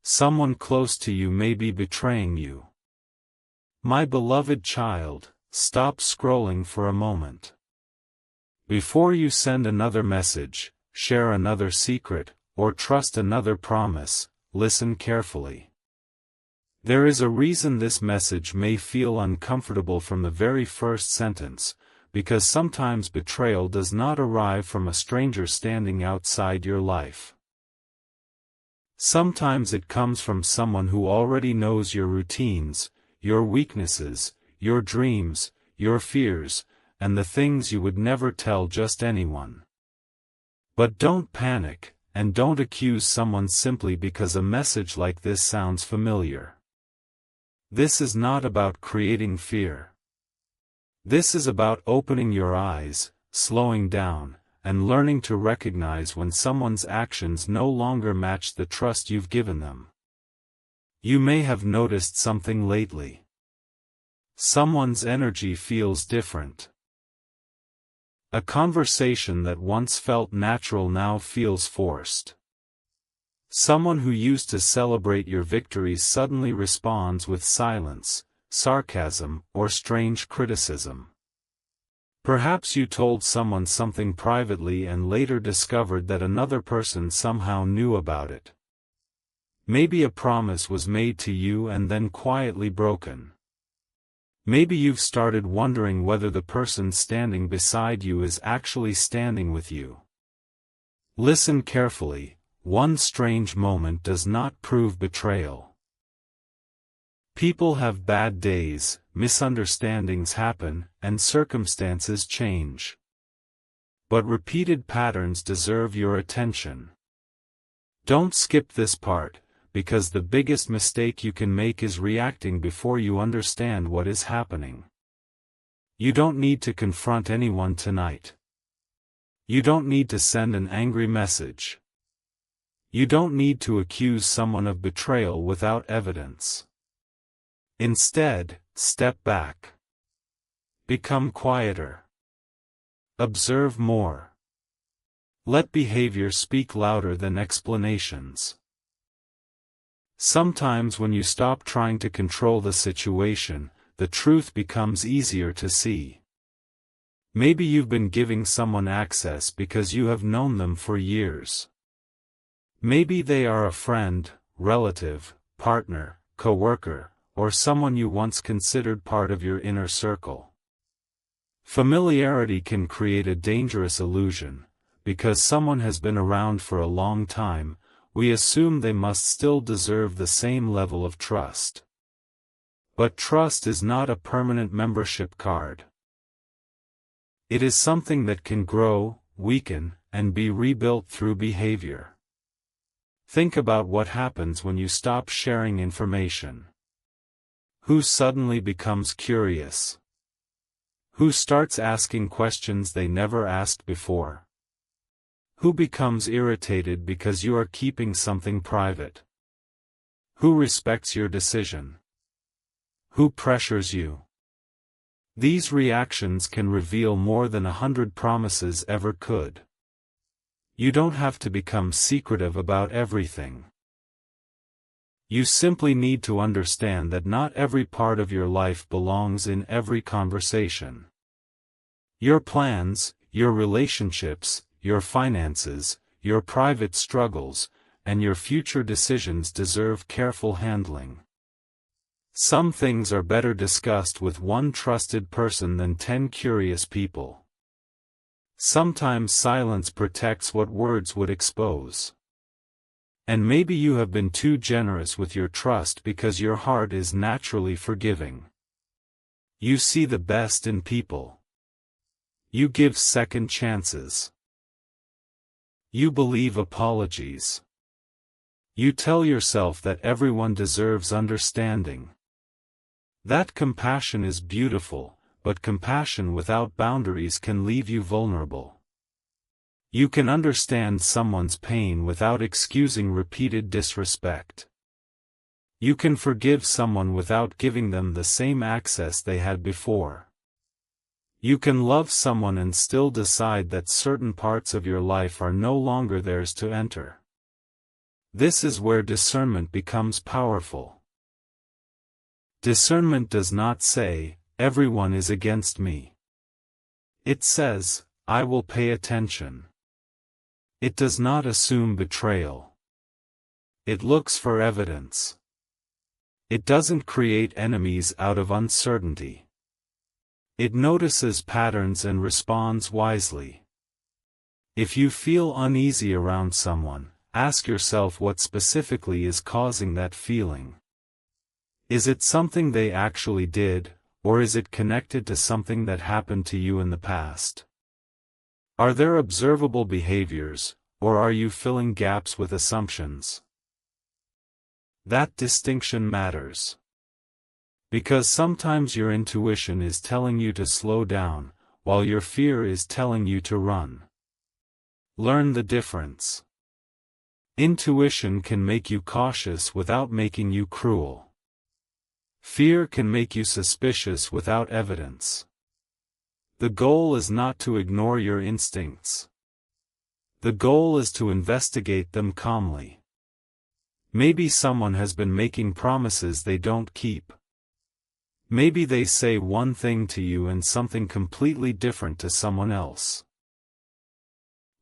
Someone close to you may be betraying you. My beloved child, stop scrolling for a moment. Before you send another message, share another secret, or trust another promise, listen carefully. There is a reason this message may feel uncomfortable from the very first sentence, because sometimes betrayal does not arrive from a stranger standing outside your life. Sometimes it comes from someone who already knows your routines, your weaknesses, your dreams, your fears, and the things you would never tell just anyone. But don't panic, and don't accuse someone simply because a message like this sounds familiar. This is not about creating fear. This is about opening your eyes, slowing down, and learning to recognize when someone's actions no longer match the trust you've given them. You may have noticed something lately. Someone's energy feels different. A conversation that once felt natural now feels forced. Someone who used to celebrate your victories suddenly responds with silence, sarcasm, or strange criticism. Perhaps you told someone something privately and later discovered that another person somehow knew about it. Maybe a promise was made to you and then quietly broken. Maybe you've started wondering whether the person standing beside you is actually standing with you. Listen carefully, one strange moment does not prove betrayal. People have bad days, misunderstandings happen, and circumstances change. But repeated patterns deserve your attention. Don't skip this part, because the biggest mistake you can make is reacting before you understand what is happening. You don't need to confront anyone tonight. You don't need to send an angry message. You don't need to accuse someone of betrayal without evidence. Instead, step back. Become quieter. Observe more. Let behavior speak louder than explanations. Sometimes when you stop trying to control the situation, the truth becomes easier to see. Maybe you've been giving someone access because you have known them for years. Maybe they are a friend, relative, partner, coworker, or someone you once considered part of your inner circle. Familiarity can create a dangerous illusion. Because someone has been around for a long time, we assume they must still deserve the same level of trust. But trust is not a permanent membership card. It is something that can grow, weaken, and be rebuilt through behavior. Think about what happens when you stop sharing information. Who suddenly becomes curious? Who starts asking questions they never asked before? Who becomes irritated because you are keeping something private? Who respects your decision? Who pressures you? These reactions can reveal more than 100 promises ever could. You don't have to become secretive about everything. You simply need to understand that not every part of your life belongs in every conversation. Your plans, your relationships, your finances, your private struggles, and your future decisions deserve careful handling. Some things are better discussed with one trusted person than 10 curious people. Sometimes silence protects what words would expose. And maybe you have been too generous with your trust because your heart is naturally forgiving. You see the best in people. You give second chances. You believe apologies. You tell yourself that everyone deserves understanding. That compassion is beautiful, but compassion without boundaries can leave you vulnerable. You can understand someone's pain without excusing repeated disrespect. You can forgive someone without giving them the same access they had before. You can love someone and still decide that certain parts of your life are no longer theirs to enter. This is where discernment becomes powerful. Discernment does not say, "Everyone is against me." It says, "I will pay attention." It does not assume betrayal. It looks for evidence. It doesn't create enemies out of uncertainty. It notices patterns and responds wisely. If you feel uneasy around someone, ask yourself what specifically is causing that feeling. Is it something they actually did, or is it connected to something that happened to you in the past? Are there observable behaviors, or are you filling gaps with assumptions? That distinction matters. Because sometimes your intuition is telling you to slow down, while your fear is telling you to run. Learn the difference. Intuition can make you cautious without making you cruel. Fear can make you suspicious without evidence. The goal is not to ignore your instincts. The goal is to investigate them calmly. Maybe someone has been making promises they don't keep. Maybe they say one thing to you and something completely different to someone else.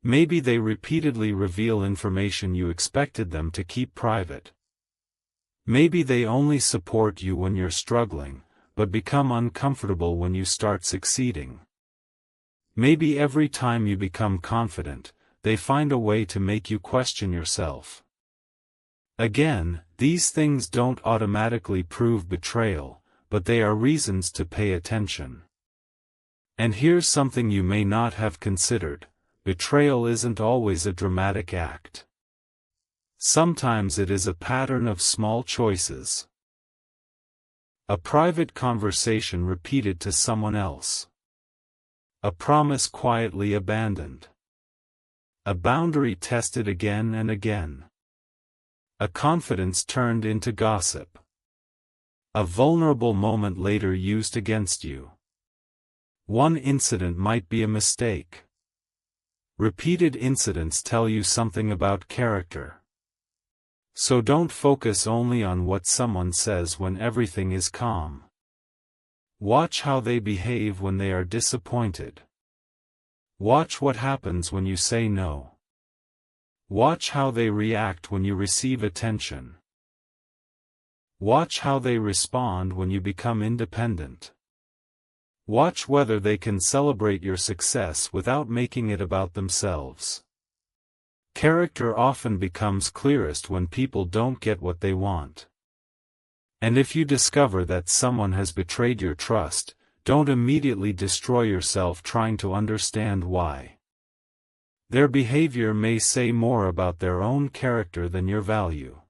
Maybe they repeatedly reveal information you expected them to keep private. Maybe they only support you when you're struggling, but become uncomfortable when you start succeeding. Maybe every time you become confident, they find a way to make you question yourself. Again, these things don't automatically prove betrayal, but they are reasons to pay attention. And here's something you may not have considered: betrayal isn't always a dramatic act. Sometimes it is a pattern of small choices. A private conversation repeated to someone else. A promise quietly abandoned. A boundary tested again and again. A confidence turned into gossip. A vulnerable moment later used against you. One incident might be a mistake. Repeated incidents tell you something about character. So don't focus only on what someone says when everything is calm. Watch how they behave when they are disappointed. Watch what happens when you say no. Watch how they react when you receive attention. Watch how they respond when you become independent. Watch whether they can celebrate your success without making it about themselves. Character often becomes clearest when people don't get what they want. And if you discover that someone has betrayed your trust, don't immediately destroy yourself trying to understand why. Their behavior may say more about their own character than your value.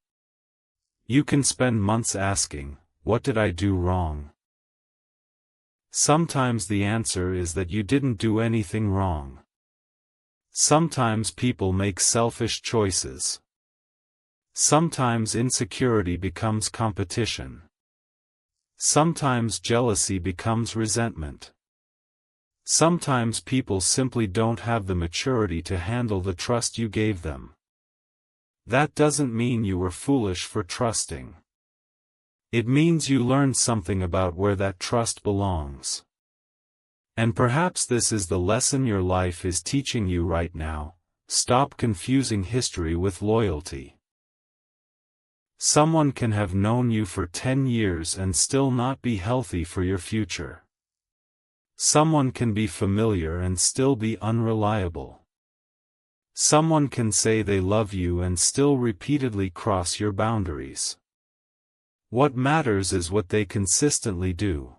You can spend months asking, "What did I do wrong?" Sometimes the answer is that you didn't do anything wrong. Sometimes people make selfish choices. Sometimes insecurity becomes competition. Sometimes jealousy becomes resentment. Sometimes people simply don't have the maturity to handle the trust you gave them. That doesn't mean you were foolish for trusting. It means you learned something about where that trust belongs. And perhaps this is the lesson your life is teaching you right now: stop confusing history with loyalty. Someone can have known you for 10 years and still not be healthy for your future. Someone can be familiar and still be unreliable. Someone can say they love you and still repeatedly cross your boundaries. What matters is what they consistently do.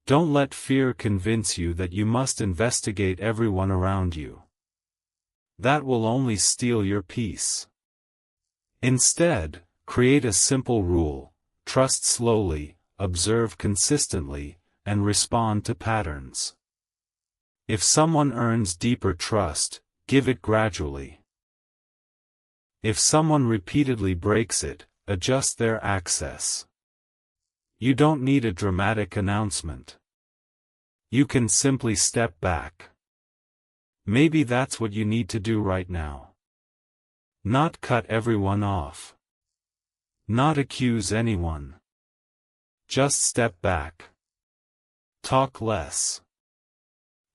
Don't let fear convince you that you must investigate everyone around you. That will only steal your peace. Instead, create a simple rule: trust slowly, observe consistently, and respond to patterns. If someone earns deeper trust, give it gradually. If someone repeatedly breaks it, adjust their access. You don't need a dramatic announcement. You can simply step back. Maybe that's what you need to do right now. Not cut everyone off. Not accuse anyone. Just step back. Talk less.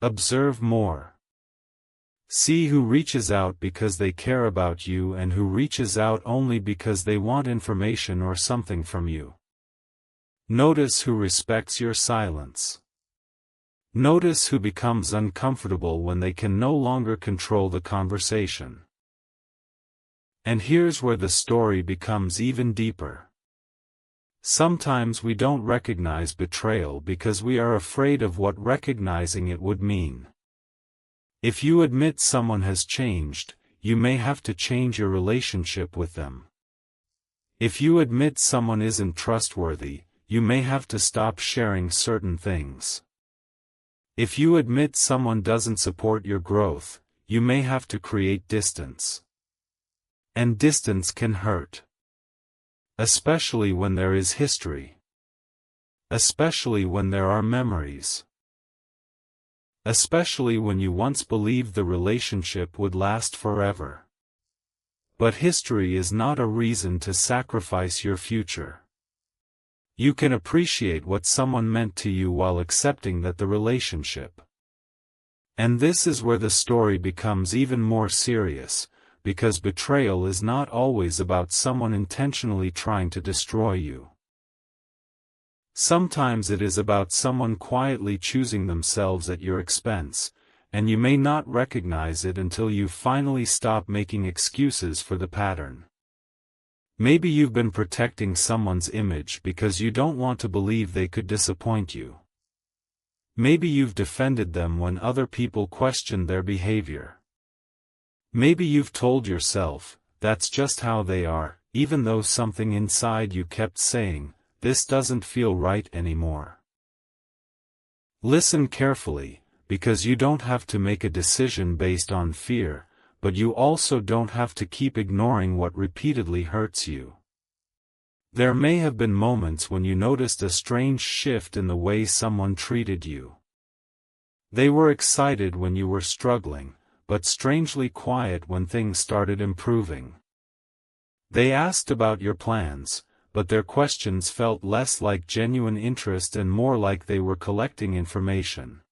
Observe more. See who reaches out because they care about you and who reaches out only because they want information or something from you. Notice who respects your silence. Notice who becomes uncomfortable when they can no longer control the conversation. And here's where the story becomes even deeper. Sometimes we don't recognize betrayal because we are afraid of what recognizing it would mean. If you admit someone has changed, you may have to change your relationship with them. If you admit someone isn't trustworthy, you may have to stop sharing certain things. If you admit someone doesn't support your growth, you may have to create distance. And distance can hurt. Especially when there is history. Especially when there are memories. Especially when you once believed the relationship would last forever. But history is not a reason to sacrifice your future. You can appreciate what someone meant to you while accepting that the relationship. And this is where the story becomes even more serious, because betrayal is not always about someone intentionally trying to destroy you. Sometimes it is about someone quietly choosing themselves at your expense, and you may not recognize it until you finally stop making excuses for the pattern. Maybe you've been protecting someone's image because you don't want to believe they could disappoint you. Maybe you've defended them when other people questioned their behavior. Maybe you've told yourself, that's just how they are, even though something inside you kept saying, this doesn't feel right anymore. Listen carefully, because you don't have to make a decision based on fear, but you also don't have to keep ignoring what repeatedly hurts you. There may have been moments when you noticed a strange shift in the way someone treated you. They were excited when you were struggling, but strangely quiet when things started improving. They asked about your plans, but their questions felt less like genuine interest and more like they were collecting information.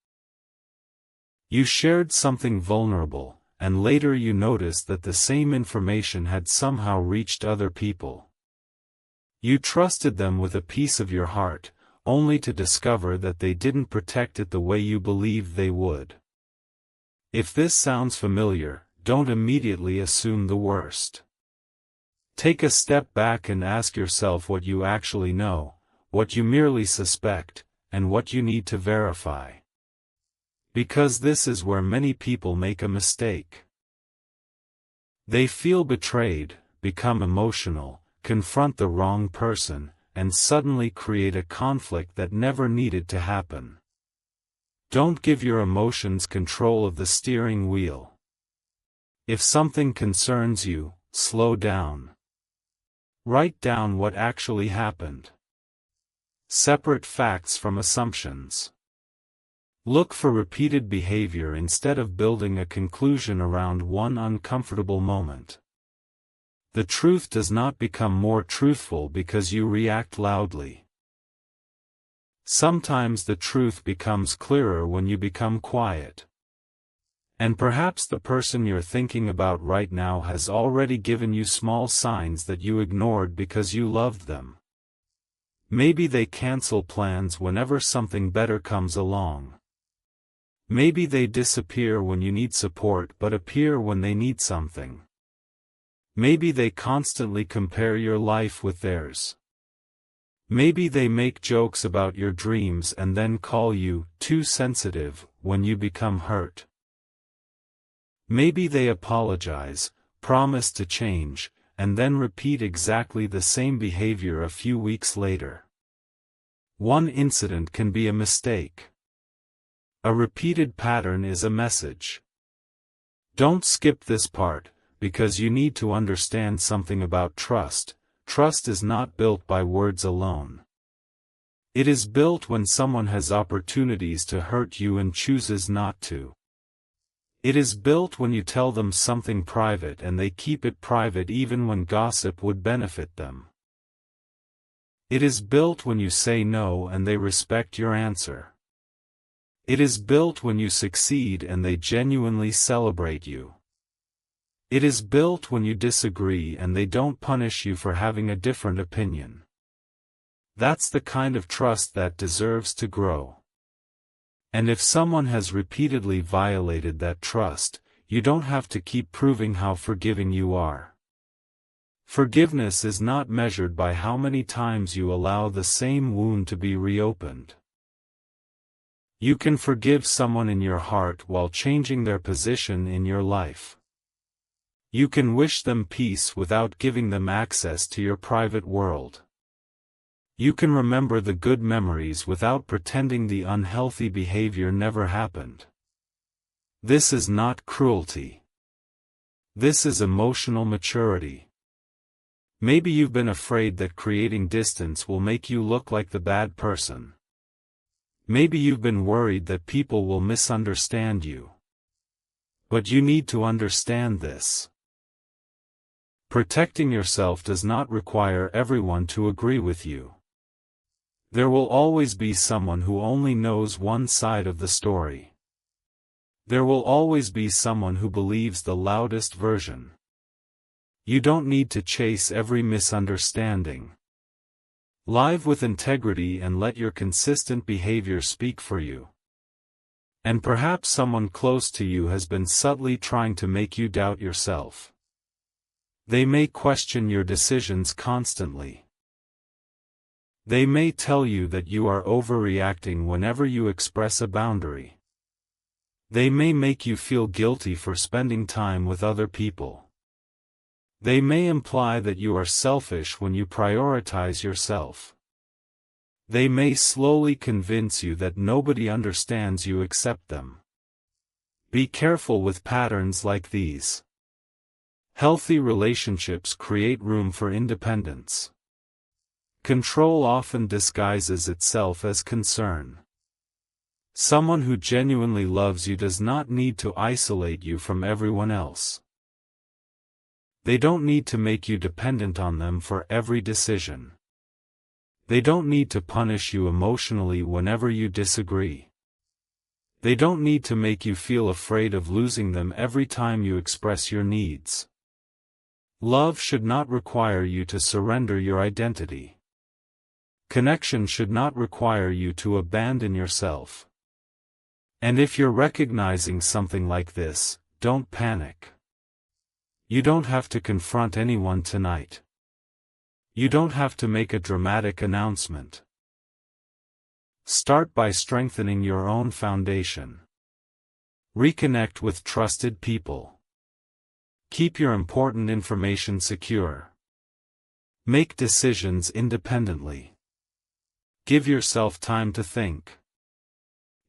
You shared something vulnerable, and later you noticed that the same information had somehow reached other people. You trusted them with a piece of your heart, only to discover that they didn't protect it the way you believed they would. If this sounds familiar, don't immediately assume the worst. Take a step back and ask yourself what you actually know, what you merely suspect, and what you need to verify. Because this is where many people make a mistake. They feel betrayed, become emotional, confront the wrong person, and suddenly create a conflict that never needed to happen. Don't give your emotions control of the steering wheel. If something concerns you, slow down. Write down what actually happened. Separate facts from assumptions. Look for repeated behavior instead of building a conclusion around one uncomfortable moment. The truth does not become more truthful because you react loudly. Sometimes the truth becomes clearer when you become quiet. And perhaps the person you're thinking about right now has already given you small signs that you ignored because you loved them. Maybe they cancel plans whenever something better comes along. Maybe they disappear when you need support but appear when they need something. Maybe they constantly compare your life with theirs. Maybe they make jokes about your dreams and then call you too sensitive when you become hurt. Maybe they apologize, promise to change, and then repeat exactly the same behavior a few weeks later. One incident can be a mistake. A repeated pattern is a message. Don't skip this part, because you need to understand something about trust. Trust is not built by words alone. It is built when someone has opportunities to hurt you and chooses not to. It is built when you tell them something private and they keep it private even when gossip would benefit them. It is built when you say no and they respect your answer. It is built when you succeed and they genuinely celebrate you. It is built when you disagree and they don't punish you for having a different opinion. That's the kind of trust that deserves to grow. And if someone has repeatedly violated that trust, you don't have to keep proving how forgiving you are. Forgiveness is not measured by how many times you allow the same wound to be reopened. You can forgive someone in your heart while changing their position in your life. You can wish them peace without giving them access to your private world. You can remember the good memories without pretending the unhealthy behavior never happened. This is not cruelty. This is emotional maturity. Maybe you've been afraid that creating distance will make you look like the bad person. Maybe you've been worried that people will misunderstand you. But you need to understand this. Protecting yourself does not require everyone to agree with you. There will always be someone who only knows one side of the story. There will always be someone who believes the loudest version. You don't need to chase every misunderstanding. Live with integrity and let your consistent behavior speak for you. And perhaps someone close to you has been subtly trying to make you doubt yourself. They may question your decisions constantly. They may tell you that you are overreacting whenever you express a boundary. They may make you feel guilty for spending time with other people. They may imply that you are selfish when you prioritize yourself. They may slowly convince you that nobody understands you except them. Be careful with patterns like these. Healthy relationships create room for independence. Control often disguises itself as concern. Someone who genuinely loves you does not need to isolate you from everyone else. They don't need to make you dependent on them for every decision. They don't need to punish you emotionally whenever you disagree. They don't need to make you feel afraid of losing them every time you express your needs. Love should not require you to surrender your identity. Connection should not require you to abandon yourself. And if you're recognizing something like this, don't panic. You don't have to confront anyone tonight. You don't have to make a dramatic announcement. Start by strengthening your own foundation. Reconnect with trusted people. Keep your important information secure. Make decisions independently. Give yourself time to think.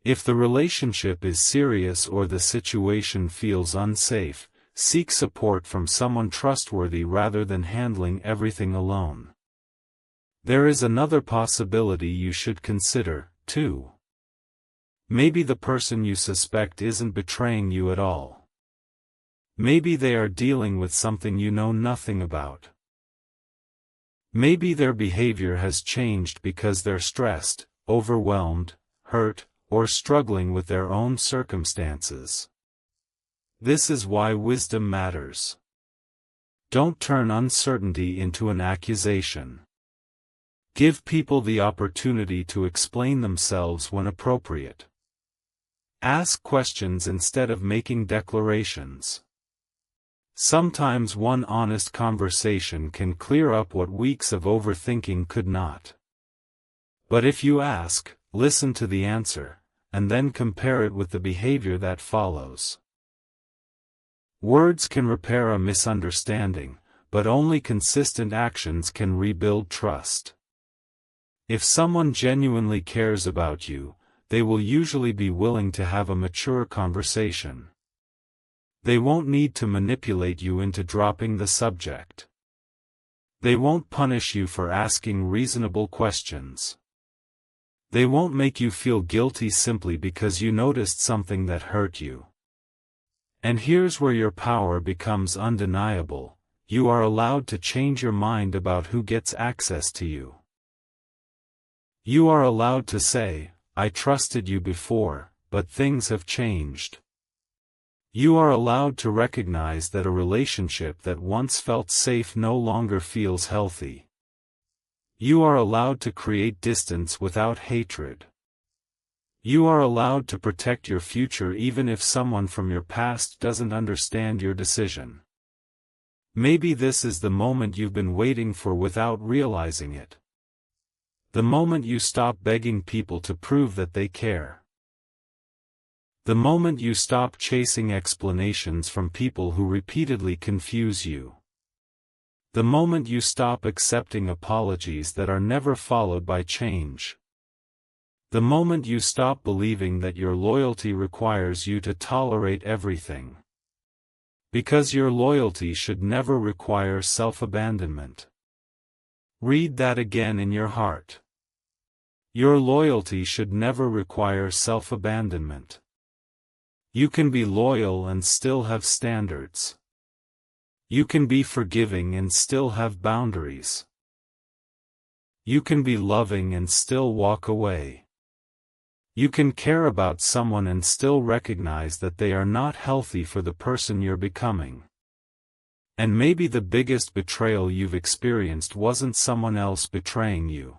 If the relationship is serious or the situation feels unsafe, seek support from someone trustworthy rather than handling everything alone. There is another possibility you should consider, too. Maybe the person you suspect isn't betraying you at all. Maybe they are dealing with something you know nothing about. Maybe their behavior has changed because they're stressed, overwhelmed, hurt, or struggling with their own circumstances. This is why wisdom matters. Don't turn uncertainty into an accusation. Give people the opportunity to explain themselves when appropriate. Ask questions instead of making declarations. Sometimes one honest conversation can clear up what weeks of overthinking could not. But if you ask, listen to the answer, and then compare it with the behavior that follows. Words can repair a misunderstanding, but only consistent actions can rebuild trust. If someone genuinely cares about you, they will usually be willing to have a mature conversation. They won't need to manipulate you into dropping the subject. They won't punish you for asking reasonable questions. They won't make you feel guilty simply because you noticed something that hurt you. And here's where your power becomes undeniable: you are allowed to change your mind about who gets access to you. You are allowed to say, "I trusted you before, but things have changed." You are allowed to recognize that a relationship that once felt safe no longer feels healthy. You are allowed to create distance without hatred. You are allowed to protect your future even if someone from your past doesn't understand your decision. Maybe this is the moment you've been waiting for without realizing it. The moment you stop begging people to prove that they care. The moment you stop chasing explanations from people who repeatedly confuse you. The moment you stop accepting apologies that are never followed by change. The moment you stop believing that your loyalty requires you to tolerate everything. Because your loyalty should never require self-abandonment. Read that again in your heart. Your loyalty should never require self-abandonment. You can be loyal and still have standards. You can be forgiving and still have boundaries. You can be loving and still walk away. You can care about someone and still recognize that they are not healthy for the person you're becoming. And maybe the biggest betrayal you've experienced wasn't someone else betraying you.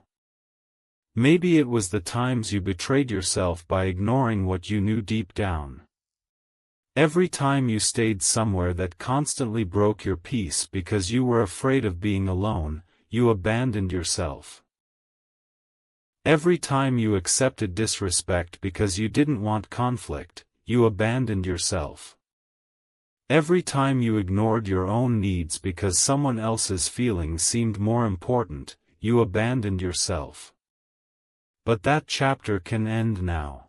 Maybe it was the times you betrayed yourself by ignoring what you knew deep down. Every time you stayed somewhere that constantly broke your peace because you were afraid of being alone, you abandoned yourself. Every time you accepted disrespect because you didn't want conflict, you abandoned yourself. Every time you ignored your own needs because someone else's feelings seemed more important, you abandoned yourself. But that chapter can end now.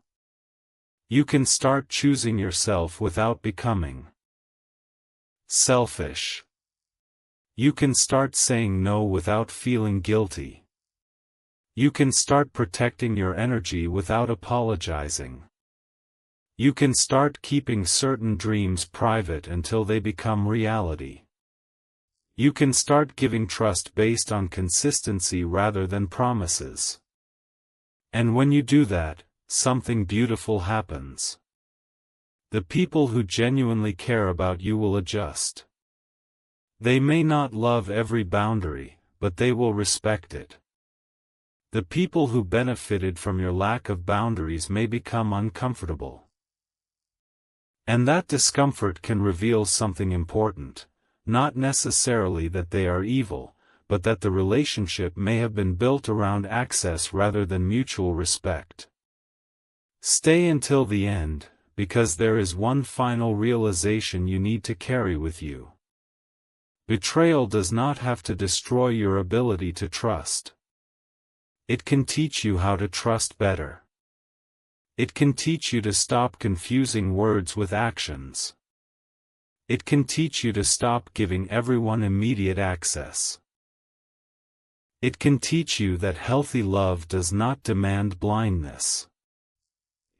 You can start choosing yourself without becoming selfish. You can start saying no without feeling guilty. You can start protecting your energy without apologizing. You can start keeping certain dreams private until they become reality. You can start giving trust based on consistency rather than promises. And when you do that, something beautiful happens. The people who genuinely care about you will adjust. They may not love every boundary, but they will respect it. The people who benefited from your lack of boundaries may become uncomfortable. And that discomfort can reveal something important, not necessarily that they are evil, but that the relationship may have been built around access rather than mutual respect. Stay until the end, because there is one final realization you need to carry with you. Betrayal does not have to destroy your ability to trust. It can teach you how to trust better. It can teach you to stop confusing words with actions. It can teach you to stop giving everyone immediate access. It can teach you that healthy love does not demand blindness.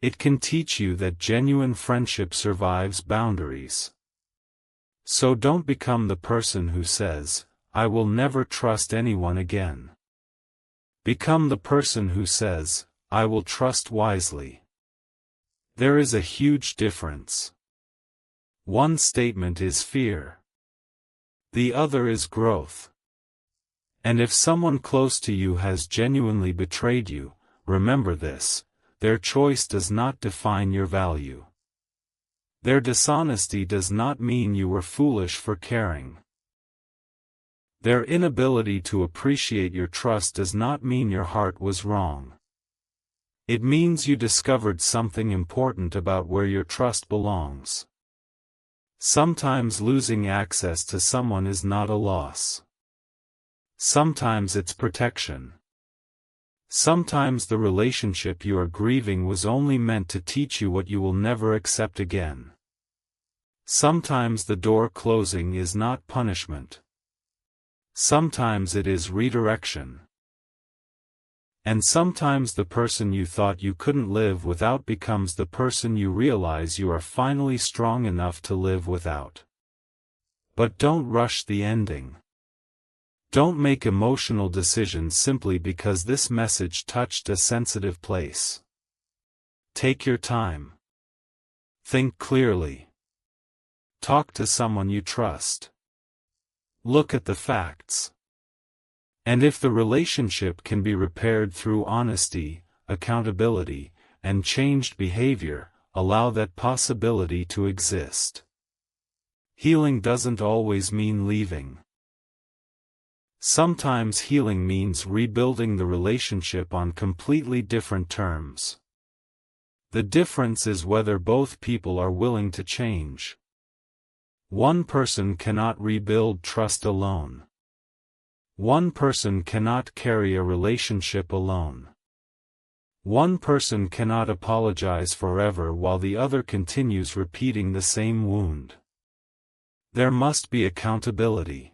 It can teach you that genuine friendship survives boundaries. So don't become the person who says, "I will never trust anyone again." Become the person who says, "I will trust wisely." There is a huge difference. One statement is fear. The other is growth. And if someone close to you has genuinely betrayed you, remember this: their choice does not define your value. Their dishonesty does not mean you were foolish for caring. Their inability to appreciate your trust does not mean your heart was wrong. It means you discovered something important about where your trust belongs. Sometimes losing access to someone is not a loss. Sometimes it's protection. Sometimes the relationship you are grieving was only meant to teach you what you will never accept again. Sometimes the door closing is not punishment. Sometimes it is redirection. And sometimes the person you thought you couldn't live without becomes the person you realize you are finally strong enough to live without. But don't rush the ending. Don't make emotional decisions simply because this message touched a sensitive place. Take your time. Think clearly. Talk to someone you trust. Look at the facts. And if the relationship can be repaired through honesty, accountability, and changed behavior, allow that possibility to exist. Healing doesn't always mean leaving. Sometimes healing means rebuilding the relationship on completely different terms. The difference is whether both people are willing to change. One person cannot rebuild trust alone. One person cannot carry a relationship alone. One person cannot apologize forever while the other continues repeating the same wound. There must be accountability.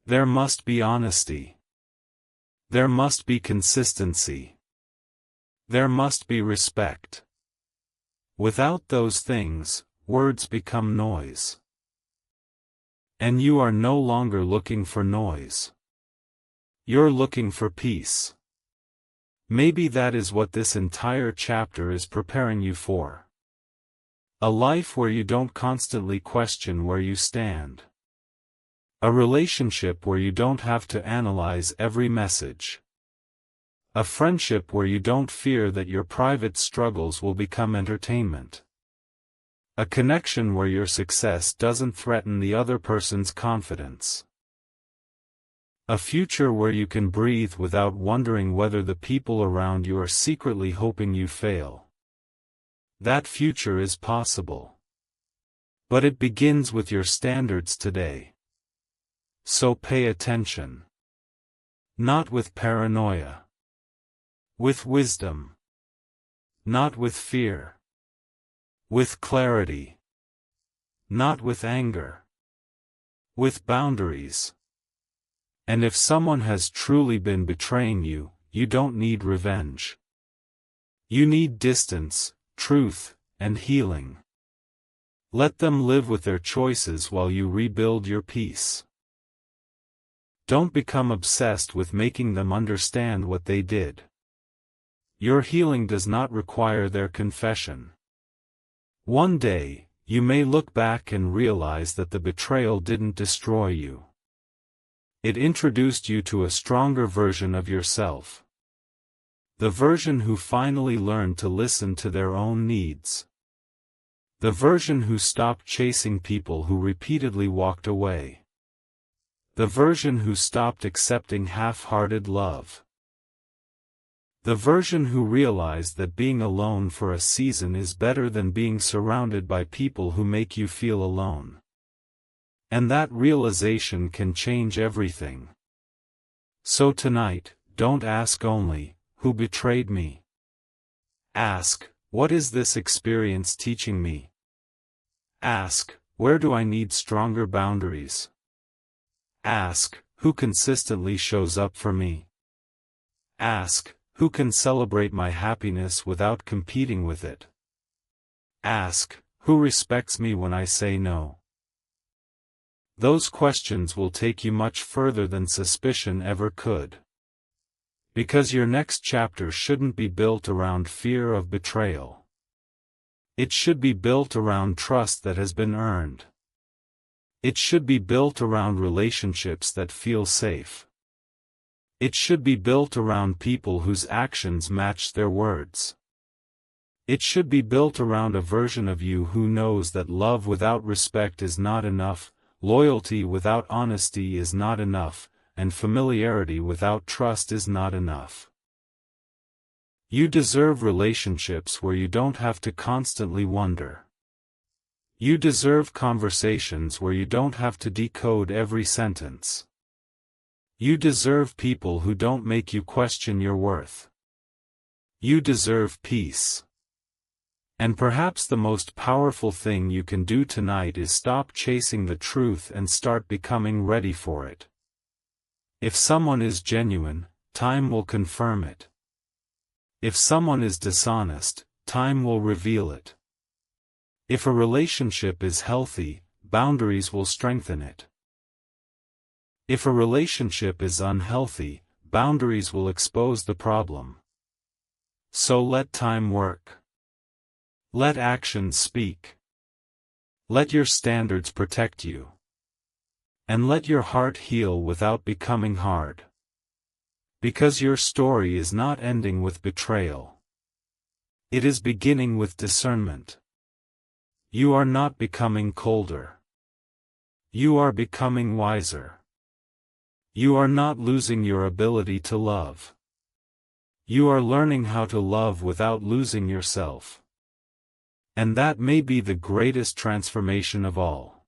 There must be honesty. There must be consistency. There must be respect. Without those things, words become noise. And you are no longer looking for noise. You're looking for peace. Maybe that is what this entire chapter is preparing you for. A life where you don't constantly question where you stand. A relationship where you don't have to analyze every message. A friendship where you don't fear that your private struggles will become entertainment. A connection where your success doesn't threaten the other person's confidence. A future where you can breathe without wondering whether the people around you are secretly hoping you fail. That future is possible. But it begins with your standards today. So pay attention. Not with paranoia. With wisdom. Not with fear. With clarity. Not with anger. With boundaries. And if someone has truly been betraying you, you don't need revenge. You need distance, truth, and healing. Let them live with their choices while you rebuild your peace. Don't become obsessed with making them understand what they did. Your healing does not require their confession. One day, you may look back and realize that the betrayal didn't destroy you. It introduced you to a stronger version of yourself. The version who finally learned to listen to their own needs. The version who stopped chasing people who repeatedly walked away. The version who stopped accepting half-hearted love. The version who realized that being alone for a season is better than being surrounded by people who make you feel alone. And that realization can change everything. So tonight, don't ask only, who betrayed me? Ask, what is this experience teaching me? Ask, where do I need stronger boundaries? Ask, who consistently shows up for me? Ask, who can celebrate my happiness without competing with it? Ask, who respects me when I say no? Those questions will take you much further than suspicion ever could. Because your next chapter shouldn't be built around fear of betrayal. It should be built around trust that has been earned. It should be built around relationships that feel safe. It should be built around people whose actions match their words. It should be built around a version of you who knows that love without respect is not enough, loyalty without honesty is not enough, and familiarity without trust is not enough. You deserve relationships where you don't have to constantly wonder. You deserve conversations where you don't have to decode every sentence. You deserve people who don't make you question your worth. You deserve peace. And perhaps the most powerful thing you can do tonight is stop chasing the truth and start becoming ready for it. If someone is genuine, time will confirm it. If someone is dishonest, time will reveal it. If a relationship is healthy, boundaries will strengthen it. If a relationship is unhealthy, boundaries will expose the problem. So let time work. Let actions speak. Let your standards protect you. And let your heart heal without becoming hard. Because your story is not ending with betrayal. It is beginning with discernment. You are not becoming colder. You are becoming wiser. You are not losing your ability to love. You are learning how to love without losing yourself. And that may be the greatest transformation of all.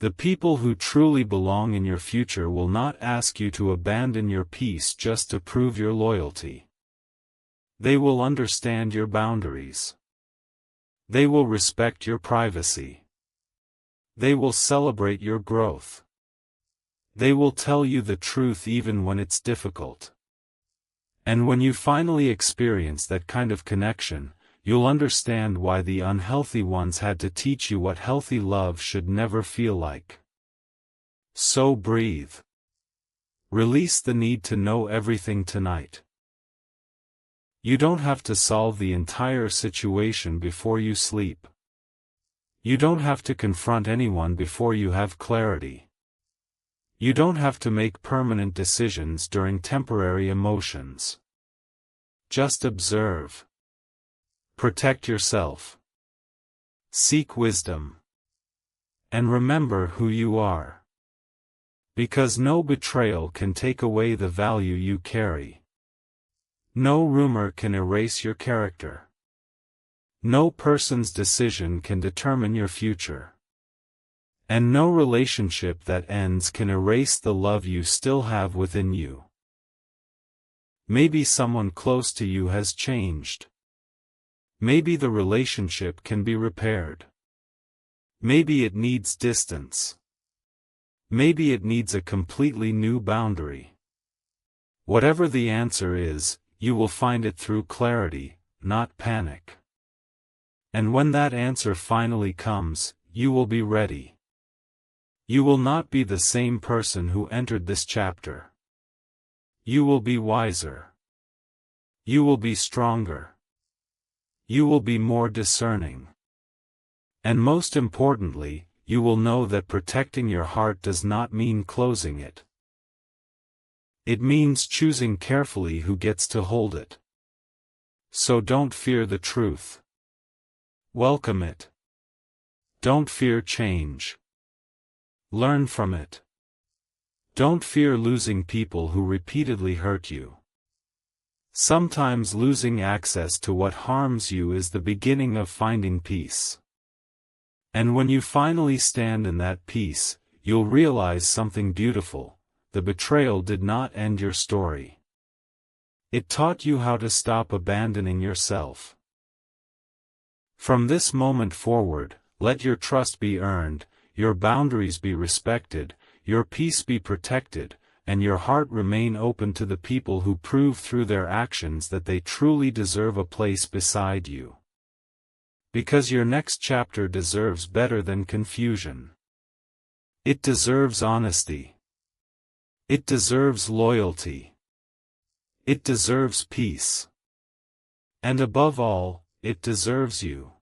The people who truly belong in your future will not ask you to abandon your peace just to prove your loyalty. They will understand your boundaries. They will respect your privacy. They will celebrate your growth. They will tell you the truth even when it's difficult. And when you finally experience that kind of connection, you'll understand why the unhealthy ones had to teach you what healthy love should never feel like. So breathe. Release the need to know everything tonight. You don't have to solve the entire situation before you sleep. You don't have to confront anyone before you have clarity. You don't have to make permanent decisions during temporary emotions. Just observe. Protect yourself. Seek wisdom. And remember who you are. Because no betrayal can take away the value you carry. No rumor can erase your character. No person's decision can determine your future. And no relationship that ends can erase the love you still have within you. Maybe someone close to you has changed. Maybe the relationship can be repaired. Maybe it needs distance. Maybe it needs a completely new boundary. Whatever the answer is, you will find it through clarity, not panic. And when that answer finally comes, you will be ready. You will not be the same person who entered this chapter. You will be wiser. You will be stronger. You will be more discerning. And most importantly, you will know that protecting your heart does not mean closing it. It means choosing carefully who gets to hold it. So don't fear the truth. Welcome it. Don't fear change. Learn from it. Don't fear losing people who repeatedly hurt you. Sometimes losing access to what harms you is the beginning of finding peace. And when you finally stand in that peace, you'll realize something beautiful. The betrayal did not end your story. It taught you how to stop abandoning yourself. From this moment forward, let your trust be earned, your boundaries be respected, your peace be protected, and your heart remain open to the people who prove through their actions that they truly deserve a place beside you. Because your next chapter deserves better than confusion. It deserves honesty. It deserves loyalty. It deserves peace. And above all, it deserves you.